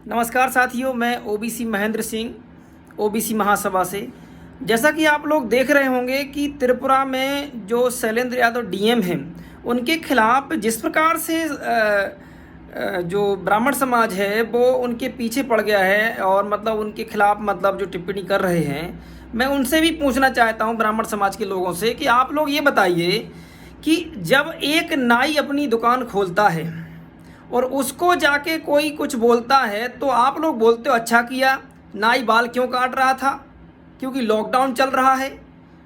नमस्कार साथियों, मैं ओबीसी महेंद्र सिंह, ओबीसी महासभा से। जैसा कि आप लोग देख रहे होंगे कि त्रिपुरा में जो शैलेंद्र यादव डीएम हैं, उनके खिलाफ जिस प्रकार से जो ब्राह्मण समाज है वो उनके पीछे पड़ गया है और मतलब उनके खिलाफ मतलब जो टिप्पणी कर रहे हैं, मैं उनसे भी पूछना चाहता हूं, ब्राह्मण समाज के लोगों से, कि आप लोग ये बताइए कि जब एक नाई अपनी दुकान खोलता है और उसको जाके कोई कुछ बोलता है तो आप लोग बोलते हो अच्छा किया, नाई बाल क्यों काट रहा था, क्योंकि लॉकडाउन चल रहा है।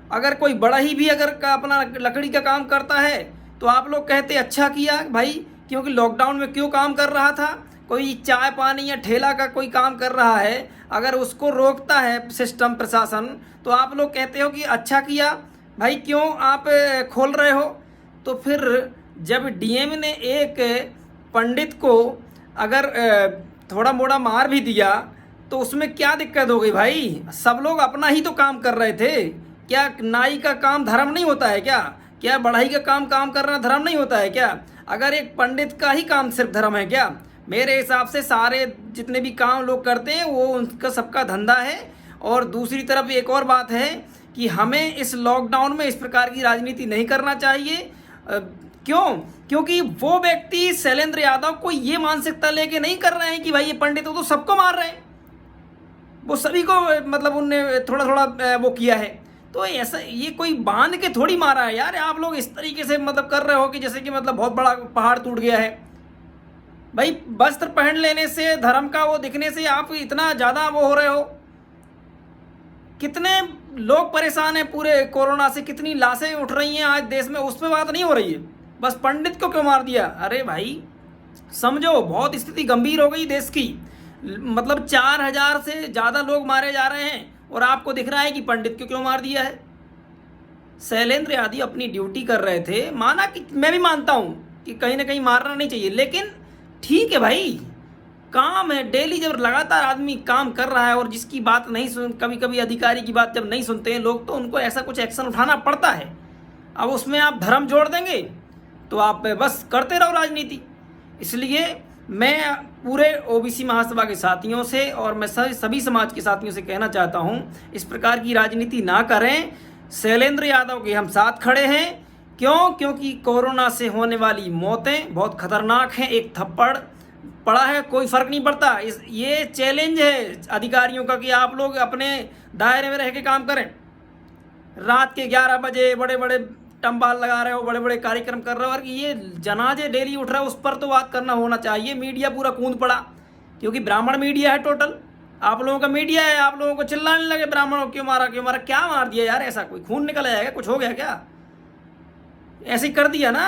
अगर कोई बड़ा ही भी अगर अपना लकड़ी का काम करता है तो आप लोग कहते अच्छा किया भाई, क्योंकि लॉकडाउन में क्यों काम कर रहा था। कोई चाय पानी या ठेला का कोई काम कर रहा है, अगर उसको रोकता है सिस्टम प्रशासन, तो आप लोग कहते हो कि अच्छा किया भाई, क्यों आप खोल रहे हो। तो फिर जब डीएम ने एक पंडित को अगर थोड़ा मोड़ा मार भी दिया तो उसमें क्या दिक्कत हो गई भाई। सब लोग अपना ही तो काम कर रहे थे। क्या नाई का काम धर्म नहीं होता है क्या? क्या बढ़ाई का काम करना धर्म नहीं होता है क्या? अगर एक पंडित का ही काम सिर्फ धर्म है क्या? मेरे हिसाब से सारे जितने भी काम लोग करते हैं वो उनका सबका धंधा है। और दूसरी तरफ एक और बात है कि हमें इस लॉकडाउन में इस प्रकार की राजनीति नहीं करना चाहिए। क्यों? क्योंकि वो व्यक्ति शैलेंद्र यादव को ये मानसिकता लेके नहीं कर रहे हैं कि भाई ये पंडित हो तो सबको मार रहे हैं, वो सभी को मतलब उनने थोड़ा थोड़ा वो किया है। तो ऐसा ये कोई बांध के थोड़ी मारा है यार। आप लोग इस तरीके से मतलब कर रहे हो कि जैसे कि मतलब बहुत बड़ा पहाड़ टूट गया है। भाई वस्त्र पहन लेने से, धर्म का वो दिखने से आप इतना ज़्यादा वो हो रहे हो। कितने लोग परेशान हैं पूरे कोरोना से, कितनी लाशें उठ रही हैं आज देश में, उस पर बात नहीं हो रही है। बस पंडित को क्यों मार दिया? अरे भाई समझो, बहुत स्थिति गंभीर हो गई देश की। मतलब 4000 से ज़्यादा लोग मारे जा रहे हैं और आपको दिख रहा है कि पंडित को क्यों मार दिया है। शैलेंद्र यादव अपनी ड्यूटी कर रहे थे, माना कि मैं भी मानता हूँ कि कहीं ना कहीं मारना नहीं चाहिए, लेकिन ठीक है भाई, काम है डेली। जब लगातार आदमी काम कर रहा है और जिसकी बात नहीं सुन, कभी कभी अधिकारी की बात जब नहीं सुनते हैं लोग, तो उनको ऐसा कुछ एक्शन उठाना पड़ता है। अब उसमें आप धर्म जोड़ देंगे तो आप बस करते रहो राजनीति। इसलिए मैं पूरे ओबीसी महासभा के साथियों से और मैं सभी समाज के साथियों से कहना चाहता हूं, इस प्रकार की राजनीति ना करें। शैलेंद्र यादव के हम साथ खड़े हैं। क्यों? क्योंकि कोरोना से होने वाली मौतें बहुत खतरनाक हैं। एक थप्पड़ पड़ा है, कोई फर्क नहीं पड़ता। ये चैलेंज है अधिकारियों का कि आप लोग अपने दायरे में रह के काम करें। रात के 11 बजे बड़े बड़े टम्बाल लगा रहे हो, बड़े बड़े कार्यक्रम कर रहे हो, और ये जनाजे डेली उठ रहे हो, उस पर तो बात करना होना चाहिए। मीडिया पूरा कूद पड़ा, क्योंकि ब्राह्मण मीडिया है टोटल। आप लोगों का मीडिया है, आप लोगों को चिल्लाने लगे ब्राह्मणों क्यों मारा क्यों मारा। क्या मार दिया यार? ऐसा कोई खून निकल आएगा? कुछ हो गया क्या? ऐसे ही कर दिया ना।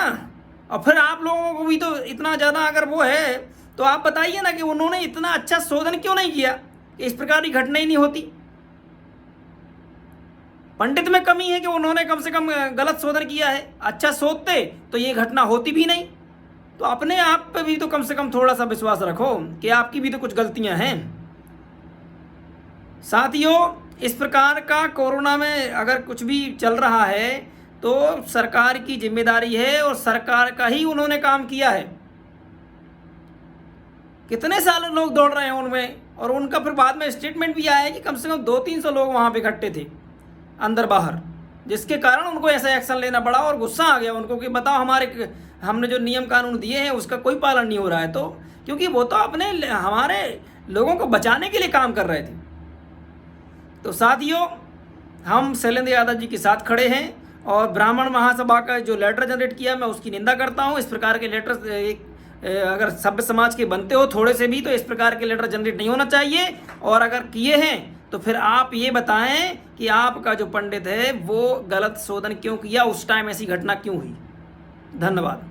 और फिर आप लोगों को भी तो इतना ज़्यादा अगर वो है तो आप बताइए ना कि उन्होंने इतना अच्छा शोधन क्यों नहीं किया, इस प्रकार की घटना ही नहीं होती। पंडित में कमी है कि उन्होंने कम से कम गलत शोधन किया है। अच्छा शोधते तो ये घटना होती भी नहीं। तो अपने आप पे भी तो कम से कम थोड़ा सा विश्वास रखो कि आपकी भी तो कुछ गलतियां हैं। साथियों, इस प्रकार का कोरोना में अगर कुछ भी चल रहा है तो सरकार की जिम्मेदारी है और सरकार का ही उन्होंने काम किया है। कितने साल लोग दौड़ रहे हैं उनमें, और उनका फिर बाद में स्टेटमेंट भी आया है कि कम से कम 200-300 लोग वहाँ पे इकट्ठे थे अंदर बाहर, जिसके कारण उनको ऐसा एक्शन लेना पड़ा। और गुस्सा आ गया उनको कि बताओ हमने जो नियम कानून दिए हैं उसका कोई पालन नहीं हो रहा है। तो क्योंकि वो तो अपने हमारे लोगों को बचाने के लिए काम कर रहे थे। तो साथियों, हम शैलेंद्र यादव जी के साथ खड़े हैं और ब्राह्मण महासभा का जो लेटर जनरेट किया मैं उसकी निंदा करता हूँ। इस प्रकार के लेटर अगर सभ्य समाज के बनते हो थोड़े से भी, तो इस प्रकार के लेटर जनरेट नहीं होना चाहिए। और अगर किए हैं तो फिर आप ये बताएं कि आपका जो पंडित है वो गलत शोधन क्यों किया, उस टाइम ऐसी घटना क्यों हुई। धन्यवाद।